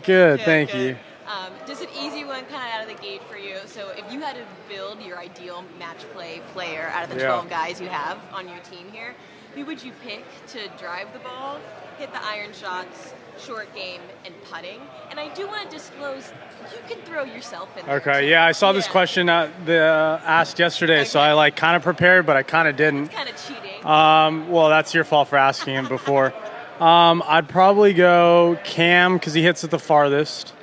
Good, thank you. Just an easy one kind of out of the gate for you. So if you had to build your ideal match play player out of the 12 guys you have on your team here, who would you pick to drive the ball, hit the iron shots, short game, and putting? And I do want to disclose, you can throw yourself in there. Okay, yeah, I saw this question asked yesterday, so I kind of prepared, but I kind of didn't. It's kind of cheating. Well, that's your fault for asking him before. I'd probably go Cam because he hits it the farthest.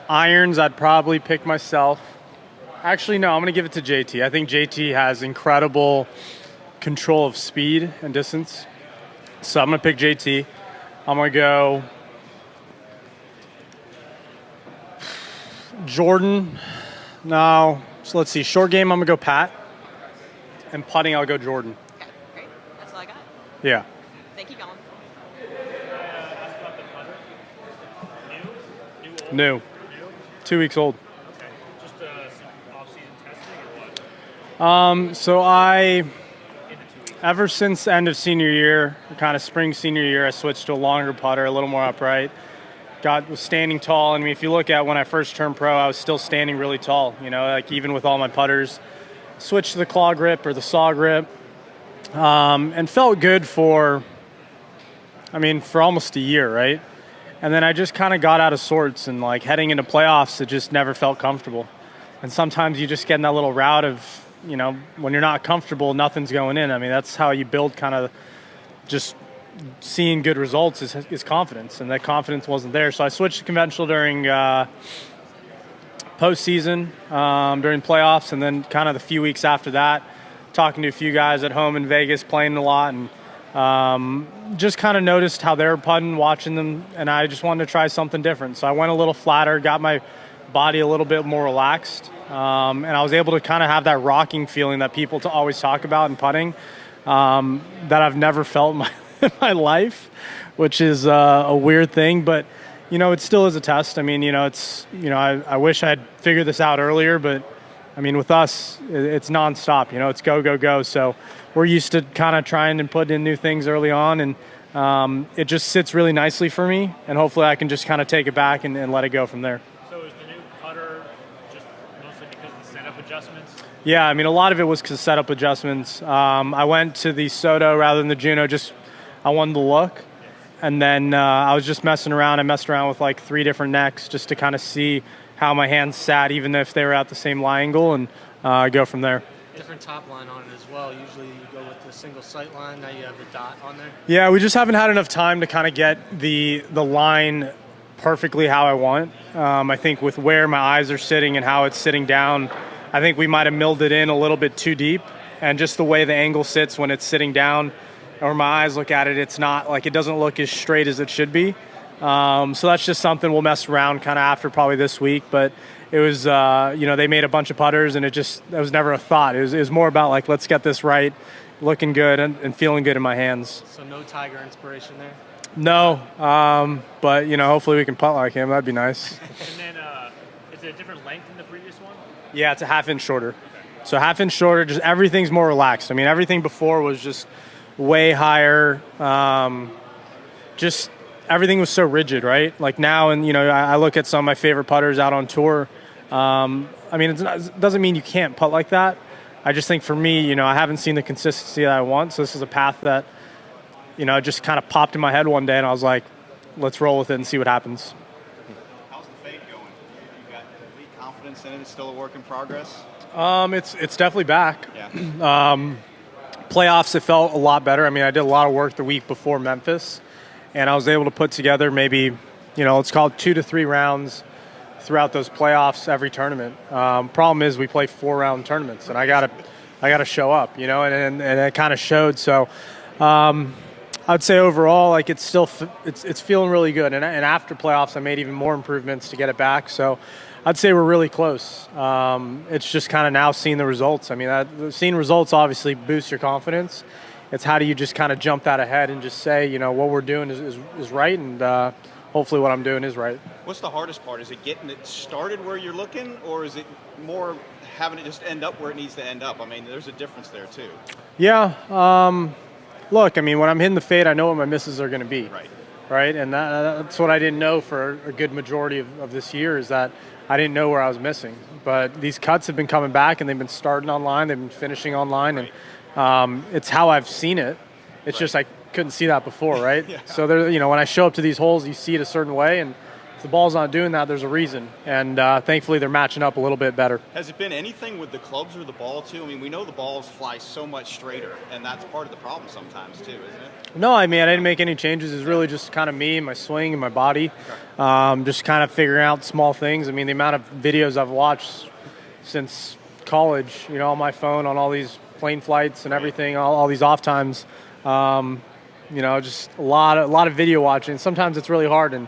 Irons, I'd probably pick myself. Actually, no, I'm going to give it to JT. I think JT has incredible control of speed and distance. So I'm going to pick JT. I'm going to go Jordan. No. So let's see. Short game, I'm going to go Pat. And putting, I'll go Jordan. Okay, great. That's all I got. Yeah. Thank you, Collin. New. 2 weeks old. Okay. Just some off-season testing or what? So ever since the end of senior year, kind of spring senior year, I switched to a longer putter, a little more upright. Was standing tall. I mean, if you look at when I first turned pro, I was still standing really tall. Like even with all my putters. Switched to the claw grip or the saw grip, and felt good for almost a year, right? And then I just kind of got out of sorts, and like heading into playoffs, it just never felt comfortable. And sometimes you just get in that little route of, when you're not comfortable, nothing's going in. I mean, that's how you build kind of just seeing good results is confidence, and that confidence wasn't there. So I switched to conventional during postseason, during playoffs, and then kind of the few weeks after that, talking to a few guys at home in Vegas, playing a lot, and just kind of noticed how they were putting, watching them, and I just wanted to try something different. So I went a little flatter, got my body a little bit more relaxed, and I was able to kind of have that rocking feeling that people always talk about in putting that I've never felt in my life, which is a weird thing, but it still is a test. I mean, I wish I'd figured this out earlier, but I mean, with us, it's nonstop. It's go, go, go. So we're used to kind of trying and putting in new things early on, and it just sits really nicely for me, and hopefully I can just kind of take it back and let it go from there. So is the new putter just mostly because of the setup adjustments? Yeah, I mean, a lot of it was because of setup adjustments. I went to the Soto rather than the Juno, I wanted the look. And then I was just messing around. I messed around with like 3 different necks just to kind of see how my hands sat, even if they were at the same lie angle, and go from there. Different top line on it as well. Usually you go with the single sight line. Now you have the dot on there. Yeah, we just haven't had enough time to kind of get the line perfectly how I want. I think with where my eyes are sitting and how it's sitting down, I think we might have milled it in a little bit too deep. And just the way the angle sits when it's sitting down, or my eyes look at it, it's not like it doesn't look as straight as it should be. So that's just something we'll mess around kind of after probably this week. But it was, they made a bunch of putters, and it was never a thought. It was more about like, let's get this right, looking good and feeling good in my hands. So no Tiger inspiration there? No, but hopefully we can putt like him. That'd be nice. And then is it a different length than the previous one? Yeah, it's a half-inch shorter. Okay. So half-inch shorter, just everything's more relaxed. I mean, everything before was just way higher. Just everything was so rigid, right? Like now, and I look at some of my favorite putters out on tour. I mean, it doesn't mean you can't putt like that. I just think for me, I haven't seen the consistency that I want. So this is a path that, just kind of popped in my head one day, and I was like, let's roll with it and see what happens. How's the fade going? You got complete confidence in it? It's still a work in progress? It's definitely back. Yeah. Playoffs, it felt a lot better. I mean, I did a lot of work the week before Memphis, and I was able to put together maybe, let's call it 2 to 3 rounds throughout those playoffs every tournament. Problem is we play 4-round tournaments, and I gotta show up, and it kind of showed. So I'd say overall, like it's feeling really good. And after playoffs, I made even more improvements to get it back. So I'd say we're really close. It's just kind of now seeing the results. I mean, seeing results obviously boosts your confidence. It's how do you just kind of jump that ahead and just say, what we're doing is right, and hopefully what I'm doing is right. What's the hardest part? Is it getting it started where you're looking, or is it more having it just end up where it needs to end up? I mean, there's a difference there too. Yeah. Look, I mean, when I'm hitting the fade, I know what my misses are going to be. Right. right? And that's what I didn't know for a good majority of this year, is that I didn't know where I was missing. But these cuts have been coming back, and they've been starting online, they've been finishing online, and it's how I've seen it. It's just I couldn't see that before, right? Yeah. So there, when I show up to these holes, you see it a certain way, and if the ball's not doing that, there's a reason. And thankfully, they're matching up a little bit better. Has it been anything with the clubs or the ball, too? I mean, we know the balls fly so much straighter, and that's part of the problem sometimes, too, isn't it? No, I mean, I didn't make any changes. It's really just kind of me, my swing, and my body. Just kind of figuring out small things. I mean, the amount of videos I've watched since college, on my phone, on all these plane flights and everything, all these off times, just a lot of video watching. Sometimes it's really hard, and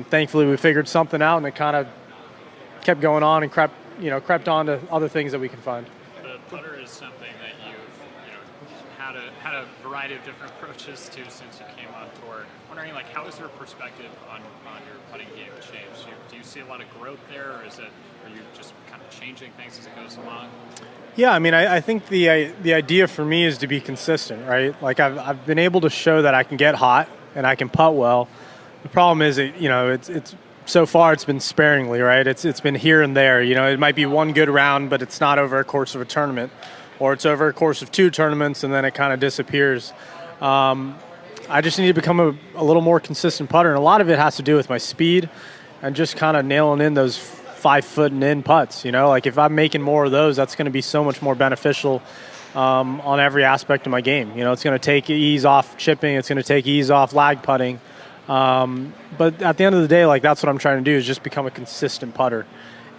thankfully we figured something out, and it kind of kept going on and crept on to other things that we can find. The putter is something that you've had a variety of different approaches to since you came on tour. Wondering, how has your perspective on your putting game changed? Do you see a lot of growth there, or are you just kind of changing things as it goes along? Yeah, I mean, I think the idea for me is to be consistent, right? I've been able to show that I can get hot and I can putt well. The problem is, it's so far it's been sparingly, right? It's been here and there. It might be one good round, but it's not over a course of a tournament, or it's over a course of 2 tournaments and then it kind of disappears. I just need to become a little more consistent putter, and a lot of it has to do with my speed and just kind of nailing in those 5-foot and in putts. If I'm making more of those, that's going to be so much more beneficial on every aspect of my game. It's going to take ease off chipping, it's going to take ease off lag putting. But at the end of the day, that's what I'm trying to do, is just become a consistent putter.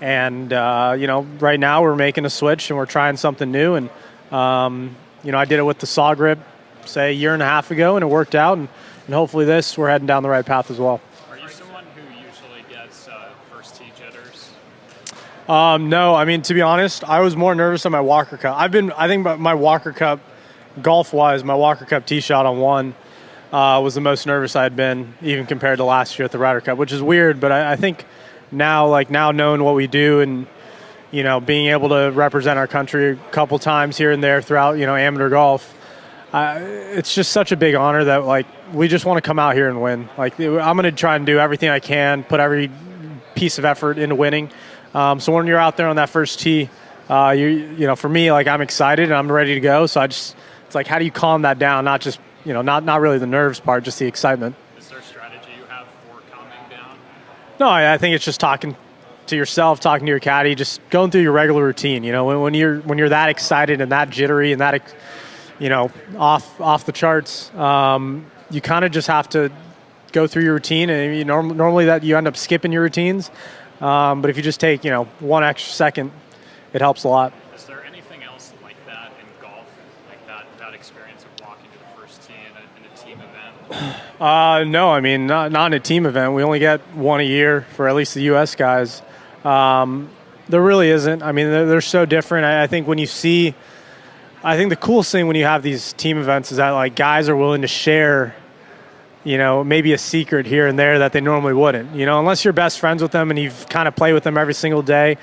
And, right now we're making a switch and we're trying something new. And, I did it with the saw grip, say, a year and a half ago, and it worked out. And hopefully we're heading down the right path as well. Are you someone who usually gets first tee jitters? No, I mean, to be honest, I was more nervous on my Walker Cup. I think my Walker Cup, golf-wise, my Walker Cup tee shot on 1 was the most nervous I had been, even compared to last year at the Ryder Cup, which is weird. But I think now knowing what we do and, being able to represent our country a couple times here and there throughout, amateur golf, it's just such a big honor that, we just want to come out here and win. I'm going to try and do everything I can, put every piece of effort into winning. So when you're out there on that first tee, for me, I'm excited and I'm ready to go. So it's how do you calm that down? Not just, not really the nerves part, just the excitement. Is there a strategy you have for calming down? No, I think it's just talking to yourself, talking to your caddy, just going through your regular routine. When you're that excited and that jittery and that, off the charts, you kind of just have to go through your routine. And normally that you end up skipping your routines. But if you just take, 1 extra second, it helps a lot. Is there anything else like that in golf, like that experience of walking to the first tee in a team event? No, I mean, not in a team event. We only get 1 a year for at least the U.S. guys. There really isn't. I mean, they're so different. I think the coolest thing when you have these team events is that, guys are willing to share, maybe a secret here and there that they normally wouldn't. Unless you're best friends with them and you've kind of played with them every single day,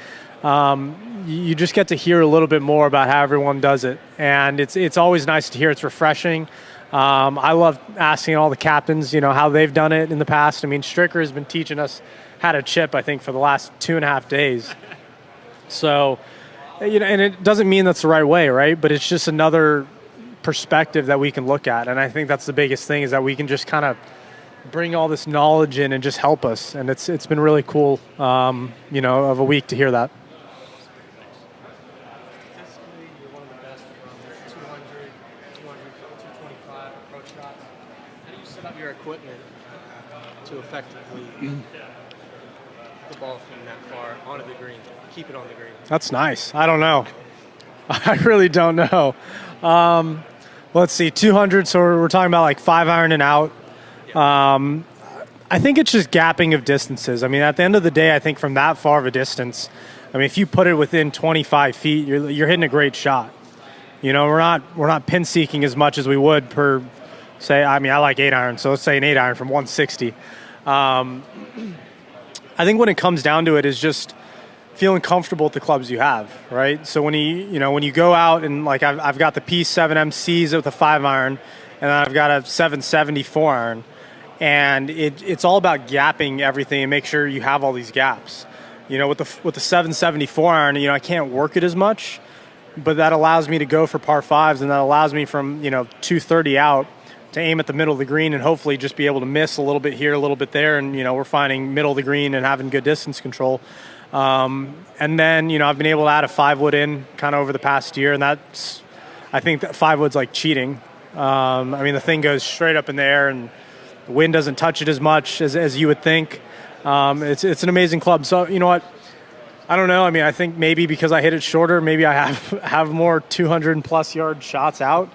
you just get to hear a little bit more about how everyone does it. And it's always nice to hear. It's refreshing. I love asking all the captains, how they've done it in the past. I mean, Stricker has been teaching us how to chip, I think, for the last 2.5 days. So, and it doesn't mean that's the right way, right? But it's just another perspective that we can look at. And I think that's the biggest thing, is that we can just kind of bring all this knowledge in and just help us. And it's been really cool, of a week to hear that. Statistically, you're one of the best from 200, 225 approach shots. How do you set up your equipment to effectively the ball from that far onto the green, keep it on the green? That's nice. I don't know. I really don't know. Let's see, 200, so we're talking about 5-iron and out. I think it's just gapping of distances. I mean, at the end of the day, I think from that far of a distance, I mean, if you put it within 25 feet, you're hitting a great shot. We're not pin seeking as much as we would per, say, I like 8-iron, so let's say an 8-iron from 160. I think when it comes down to it is just feeling comfortable with the clubs you have, right? So when you go out and I've got the P7 MCs with a 5-iron, and then I've got a 770 4-iron, And it's all about gapping everything and make sure you have all these gaps. With the 774 iron, I can't work it as much, but that allows me to go for par fives, and that allows me from 230 out to aim at the middle of the green and hopefully just be able to miss a little bit here, a little bit there, and we're finding middle of the green and having good distance control. And then I've been able to add a 5-wood in kind of over the past year, and I think that 5-wood's like cheating. The thing goes straight up in the air, and the wind doesn't touch it as much as you would think. It's an amazing club. So you know what? I don't know. I think maybe because I hit it shorter, maybe I have more 200+ yard shots out.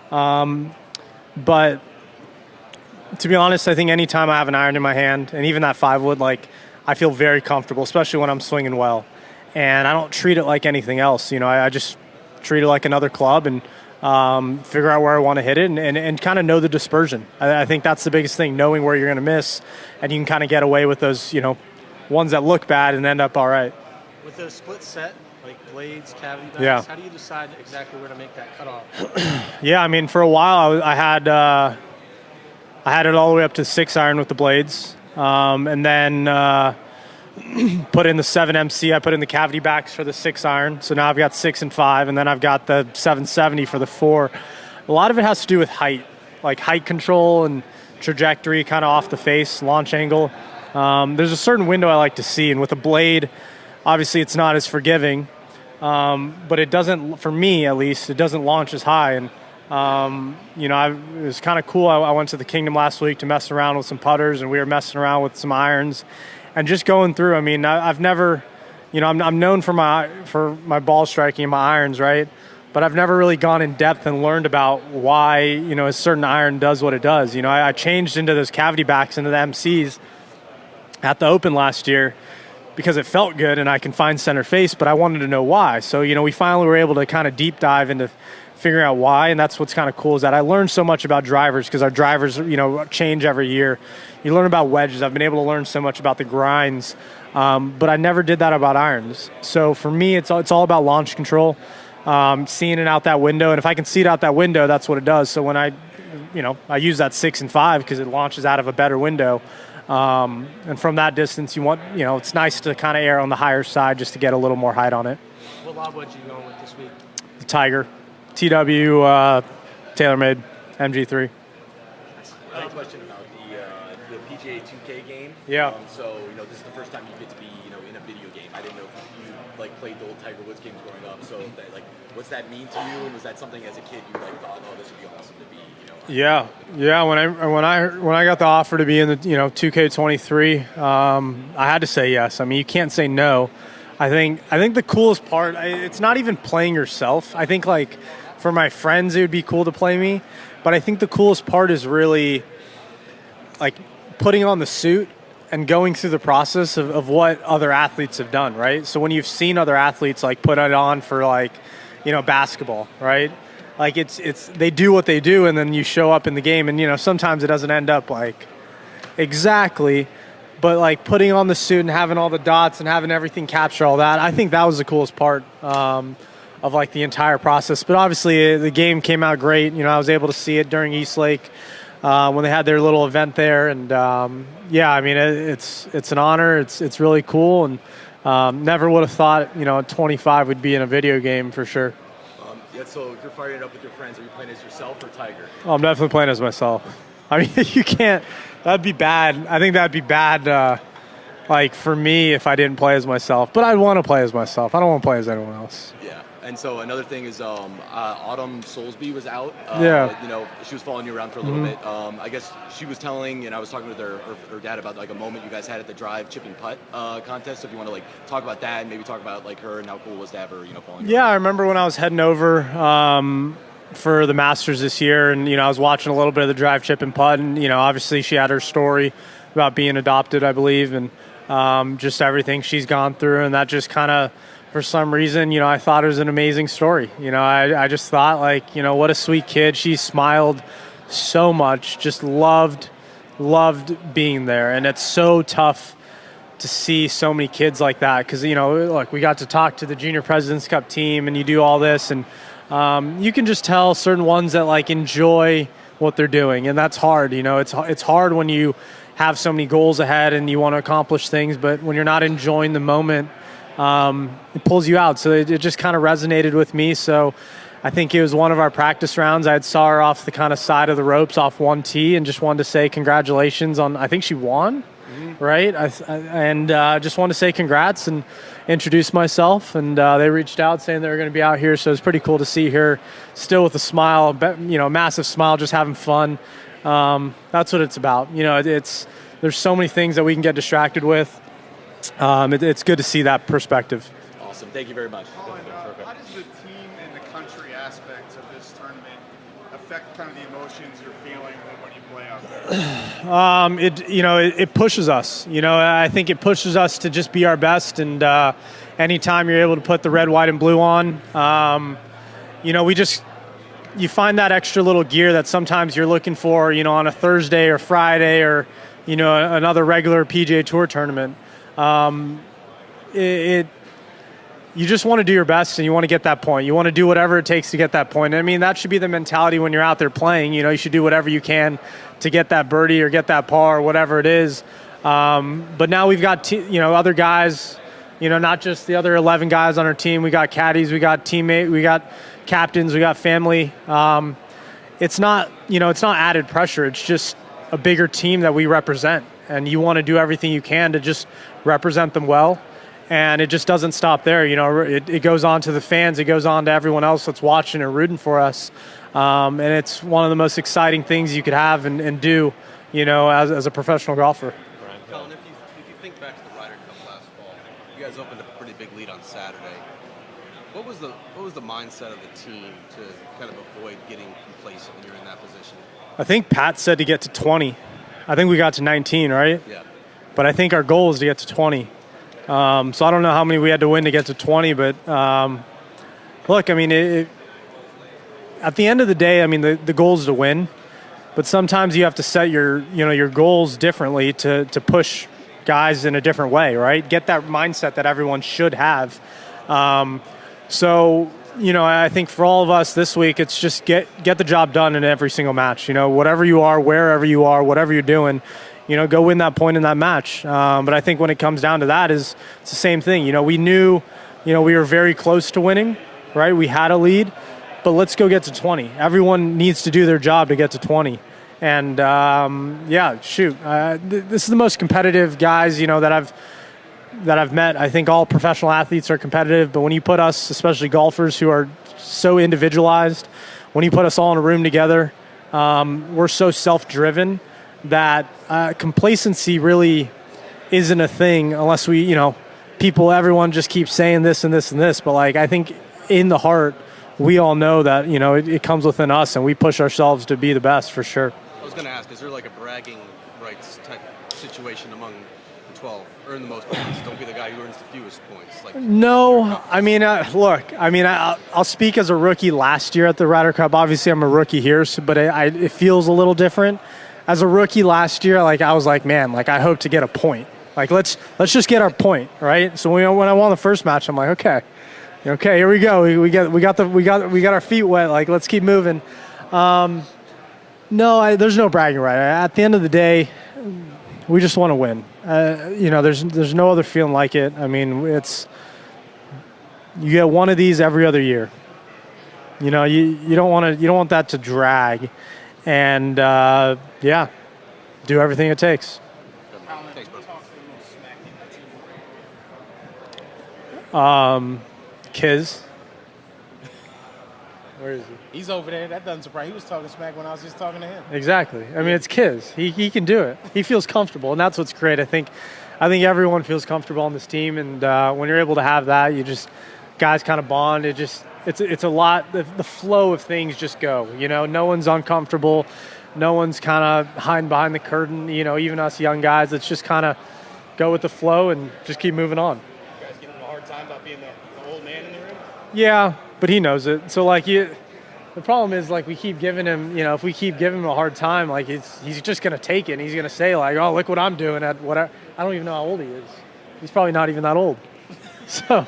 But to be honest, I think anytime I have an iron in my hand, and even that 5-wood, I feel very comfortable, especially when I'm swinging well. And I don't treat it like anything else. I just treat it like another club and figure out where I want to hit it and kind of know the dispersion. I think that's the biggest thing, knowing where you're going to miss, and you can kind of get away with those, ones that look bad and end up all right. With a split set, like blades, cavity backs, yeah. How do you decide exactly where to make that cutoff? Yeah, for a while I had it all the way up to 6-iron with the blades, and then put in the 7MC. I put in the cavity backs for the 6-iron, so now I've got 6 and 5, and then I've got the 770 for the 4. A lot of it has to do with height, like height control and trajectory, kind of off the face, launch angle. There's a certain window I like to see, and with a blade, obviously it's not as forgiving, but it doesn't, for me at least, it doesn't launch as high. And it was kind of cool. I went to the Kingdom last week to mess around with some putters, and we were messing around with some irons and just going through. I've never, I'm known for my ball striking and my irons, right? But I've never really gone in depth and learned about why, a certain iron does what it does. I changed into those cavity backs, into the MCs at the Open last year because it felt good and I can find center face, but I wanted to know why. So, we finally were able to kind of deep dive into figuring out why, and that's what's kind of cool is that I learned so much about drivers because our drivers, change every year. You learn about wedges. I've been able to learn so much about the grinds, but I never did that about irons. So for me, it's all about launch control, seeing it out that window, and if I can see it out that window, that's what it does. So when I use that 6 and 5 because it launches out of a better window, and from that distance, it's nice to kind of err on the higher side just to get a little more height on it. What lob wedge are you going with this week? The Tiger. TW TaylorMade MG3. I have a question about the PGA 2K game. Yeah. So this is the first time you get to be in a video game. I didn't know if you played the old Tiger Woods games growing up. So what's that mean to you? And was that something as a kid you thought, oh, this would be awesome to be? Yeah. When I got the offer to be in the 2K23, I had to say yes. You can't say no. I think the coolest part, it's not even playing yourself. I think for my friends, it would be cool to play me. But I think the coolest part is really putting on the suit and going through the process of what other athletes have done, right? So when you've seen other athletes put it on for basketball, right? It's they do what they do, and then you show up in the game, and sometimes it doesn't end up exactly. But putting on the suit and having all the dots and having everything capture all that, I think that was the coolest part of the entire process. But obviously the game came out great. I was able to see it during East Lake when they had their little event there, and it's an honor. It's really cool, and never would have thought 25 would be in a video game for sure. So if you're firing it up with your friends, are you playing as yourself or Tiger? Oh, I'm definitely playing as myself. You can't. That'd be bad. I think that'd be bad, for me if I didn't play as myself. But I'd want to play as myself. I don't want to play as anyone else. Yeah. And so another thing is Autumn Soulsby was out. She was following you around for a little bit. I guess she was telling, and I was talking with her dad about a moment you guys had at the drive chip and putt contest. So if you want to talk about that and maybe talk about her and how cool it was to have her following you around. I remember when I was heading over for the Masters this year, and I was watching a little bit of the drive chip and putt, and obviously she had her story about being adopted, I believe, and just everything she's gone through, and that just kind of, for some reason, I thought it was an amazing story. I just thought what a sweet kid. She smiled so much, just loved being there, and it's so tough to see so many kids like that because we got to talk to the Junior President's Cup team, and you do all this, and you can just tell certain ones that enjoy what they're doing, and that's hard. It's hard when you have so many goals ahead and you want to accomplish things, but when you're not enjoying the moment, it pulls you out. So it just kind of resonated with me. So I think it was one of our practice rounds. I had saw her off the kind of side of the ropes off one tee and just wanted to say congratulations on, I think she won, right? And just wanted to say congrats and introduce myself. And they reached out saying they were going to be out here. So it's pretty cool to see her still with a smile, a massive smile, just having fun. That's what it's about. There's so many things that we can get distracted with. It's good to see that perspective. Awesome. Thank you very much. Collin, how does the team and the country aspects of this tournament affect kind of the emotions you're feeling when you play out there? It pushes us. I think it pushes us to just be our best. And anytime you're able to put the red, white, and blue on, you find that extra little gear that sometimes you're looking for, on a Thursday or Friday or, another regular PGA Tour tournament. You just want to do your best and you want to get that point. You want to do whatever it takes to get that point. I mean, that should be the mentality when you're out there playing. You should do whatever you can to get that birdie or get that par or whatever it is. But now we've got, other guys, not just the other 11 guys on our team. We got caddies, we got teammates, we got captains, we got family. It's not added pressure. It's just a bigger team that we represent. And you want to do everything you can to just represent them well. And it just doesn't stop there. It goes on to the fans. It goes on to everyone else that's watching and rooting for us. And it's one of the most exciting things you could have and do, as a professional golfer. Collin, if you think back to the Ryder Cup last fall, you guys opened up a pretty big lead on Saturday. What was the mindset of the team to kind of avoid getting complacent when you're in that position? I think Pat said to get to 20. I think we got to 19, right? Yeah. But I think our goal is to get to 20. So I don't know how many we had to win to get to 20, but look, I mean, at the end of the day, I mean, the goal is to win, but sometimes you have to set your goals differently to push guys in a different way, right? Get that mindset that everyone should have. So, I think for all of us this week, it's just get the job done in every single match. Whatever you are, wherever you are, whatever you're doing, go win that point in that match. But I think when it comes down to that, it's the same thing. We knew, we were very close to winning, right? We had a lead, but let's go get to 20. Everyone needs to do their job to get to 20. And this is the most competitive guys, that I've met. I think all professional athletes are competitive, but when you put us, especially golfers who are so individualized, when you put us all in a room together, we're so self-driven that complacency really isn't a thing unless we, everyone just keeps saying this and this and this. But I think in the heart, we all know that, it comes within us and we push ourselves to be the best for sure. I was going to ask, is there a bragging rights type situation among 12, earn the most points, don't be the guy who earns the fewest points? No, I mean, I'll speak as a rookie last year at the Ryder Cup. Obviously, I'm a rookie here, but it feels a little different. As a rookie last year, I was like, man, I hope to get a point. Let's just get our point, right? So when I won the first match, I'm like, okay, here we go. We got our feet wet. Let's keep moving. No, there's no bragging right. At the end of the day, we just want to win. There's no other feeling like it. I mean, you get one of these every other year. You don't want that to drag, and do everything it takes. Kiz. Where is he? He's over there. That doesn't surprise. He was talking smack when I was just talking to him. Exactly. I mean, it's Kiz. He can do it. He feels comfortable, and that's what's great. I think everyone feels comfortable on this team, and when you're able to have that, guys kind of bond. It's a lot. The flow of things just go. No one's uncomfortable. No one's kind of hiding behind the curtain. Even us young guys, let's just kind of go with the flow and just keep moving on. You guys giving him a hard time about being the old man in the room? Yeah, but he knows it. So the problem is we keep giving him, if we keep giving him a hard time, he's just going to take it and he's going to say oh, look what I'm doing at whatever. I don't even know how old he is. He's probably not even that old. So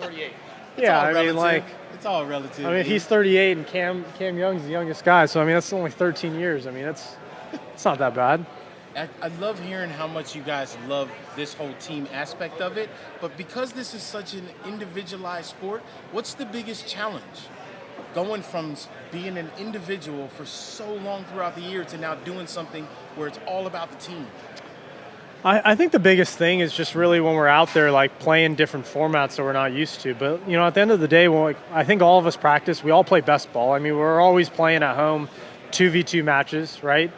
38. Yeah, all I mean, relative. like, It's all relative. I mean, if he's 38 and Cam Young's the youngest guy, so I mean, that's only 13 years. I mean, it's not that bad. I love hearing how much you guys love this whole team aspect of it, but because this is such an individualized sport, what's the biggest challenge? Going from being an individual for so long throughout the year to now doing something where it's all about the team. I think the biggest thing is just really when we're out there, like playing different formats that we're not used to. But, you know, at the end of the day, I think all of us practice, we all play best ball. I mean, we're always playing at home 2v2 matches, right?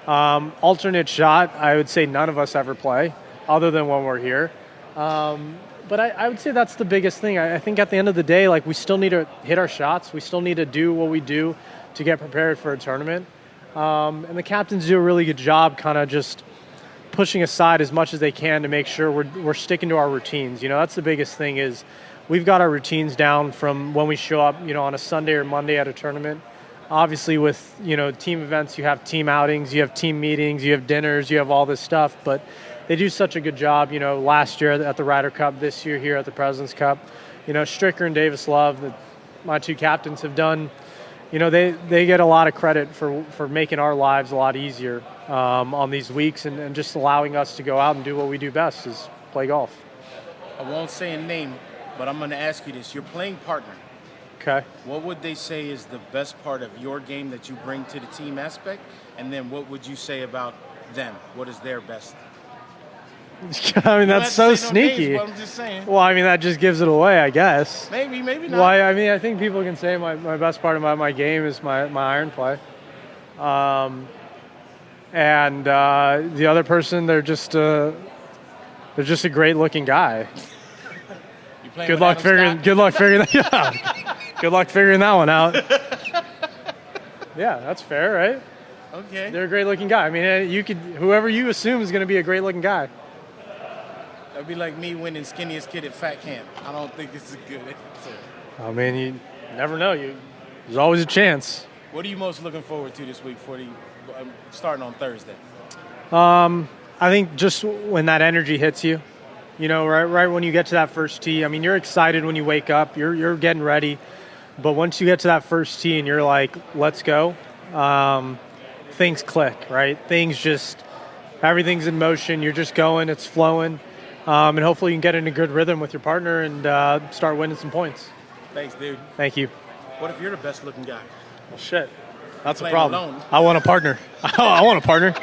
Alternate shot, I would say none of us ever play other than when we're here. But I would say that's the biggest thing. I think at the end of the day, like, we still need to hit our shots. We still need to do what we do to get prepared for a tournament. And the captains do a really good job kind of just pushing aside as much as they can to make sure we're sticking to our routines. You know, that's the biggest thing is we've got our routines down from when we show up, you know, on a Sunday or Monday at a tournament. Obviously with, you know, team events, you have team outings, you have team meetings, you have dinners, you have all this stuff, but they do such a good job, you know, last year at the Ryder Cup, this year here at the President's Cup. You know, Stricker and Davis Love, my two captains, have done, you know, they get a lot of credit for making our lives a lot easier on these weeks and just allowing us to go out and do what we do best is play golf. I won't say a name, but I'm going to ask you this. You're playing partner. Okay. What would they say is the best part of your game that you bring to the team aspect? And then what would you say about them? What is their best? I mean, that's so sneaky. No names, but I'm just saying. Well, I mean, that just gives it away, I guess. Maybe not. Well, I mean, I think people can say my best part about my game is my iron play. And the other person, they're just a great-looking guy. Good luck figuring that. Yeah. Good luck figuring that one out. Yeah, that's fair, right? Okay. They're a great-looking guy. I mean, whoever you assume is going to be a great-looking guy. That'd be like me winning skinniest kid at fat camp. I don't think it's a good answer. I mean, you never know. There's always a chance. What are you most looking forward to this week for starting on Thursday? I think just when that energy hits you, you know, right when you get to that first tee. I mean, you're excited when you wake up. You're getting ready. But once you get to that first tee and you're like, let's go, things click, right? Everything's in motion. You're just going. It's flowing. And hopefully you can get in a good rhythm with your partner and start winning some points. Thanks, dude. Thank you. What if you're the best looking guy? Well, shit. That's a Playing problem. alone. I want a partner. I want a partner.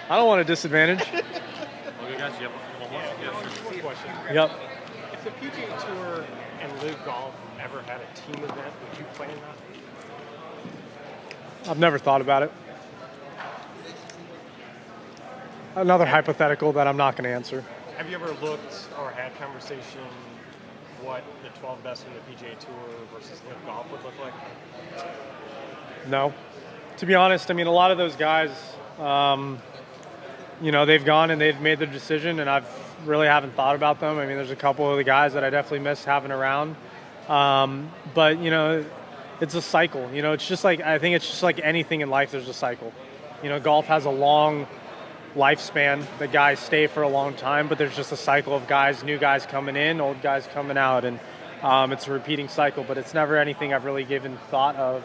I don't want a disadvantage. Okay, guys, you have one more? One question. Yep. If the PGA Tour and Live Golf ever had a team event, would you play in that? I've never thought about it. Another hypothetical that I'm not going to answer. Have you ever looked or had conversation what the 12 best in the PGA Tour versus Live Golf would look like? No. To be honest, I mean, a lot of those guys, you know, they've gone and they've made their decision, and I've really haven't thought about them. I mean, there's a couple of the guys that I definitely miss having around. But, you know, it's a cycle. You know, I think it's just like anything in life, there's a cycle. You know, golf has a long lifespan. The guys stay for a long time, but there's just a cycle of new guys coming in, old guys coming out, and it's a repeating cycle, but it's never anything I've really given thought of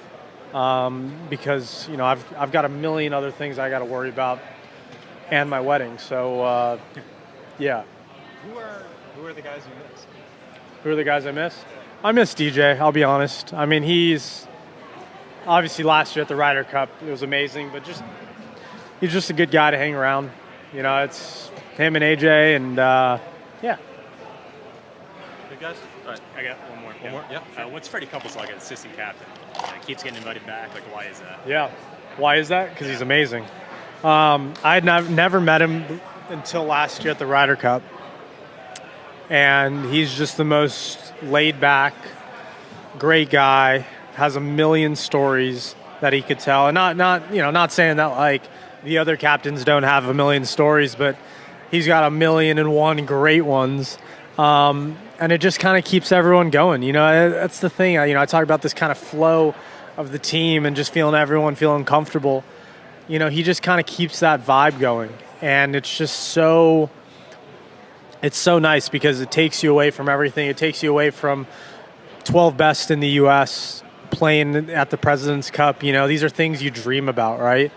because, you know, I've got a million other things I got to worry about and my wedding. So, yeah. Who are the guys you miss? Who are the guys I miss? I miss DJ, I'll be honest. I mean, he's obviously last year at the Ryder Cup, it was amazing, but he's just a good guy to hang around. You know, it's him and AJ, and yeah. Good guys? All right, I got one more. Yeah. What's Freddie Couples like as assistant captain? Keeps getting invited back. Like, why is that? Yeah. Why is that? Because he's amazing. I had never met him until last year at the Ryder Cup, and he's just the most laid back, great guy. Has a million stories that he could tell, and not saying that like the other captains don't have a million stories, but he's got 1,000,001 great ones. And it just kind of keeps everyone going. You know, that's the thing. I talk about this kind of flow of the team and just everyone feeling comfortable. You know, he just kind of keeps that vibe going. And it's just so, it's so nice because it takes you away from everything. It takes you away from 12 best in the U.S. playing at the President's Cup. You know, these are things you dream about, right?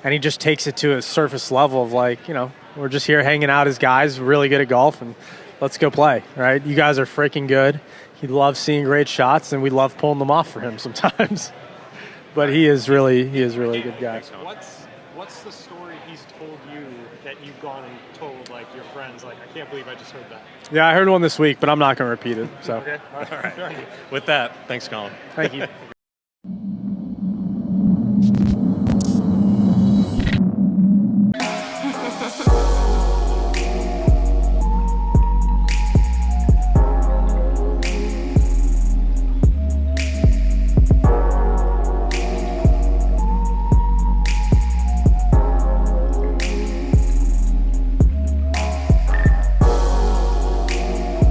And he just takes it to a surface level of like, you know, we're just here hanging out as guys, really good at golf, and let's go play, right? You guys are freaking good. He loves seeing great shots, and we love pulling them off for him sometimes. But he is really a good guy. What's the story he's told you that you've gone and told like your friends? Like, I can't believe I just heard that. Yeah, I heard one this week, but I'm not going to repeat it. So. Okay. All right. With that, thanks, Collin. Thank you.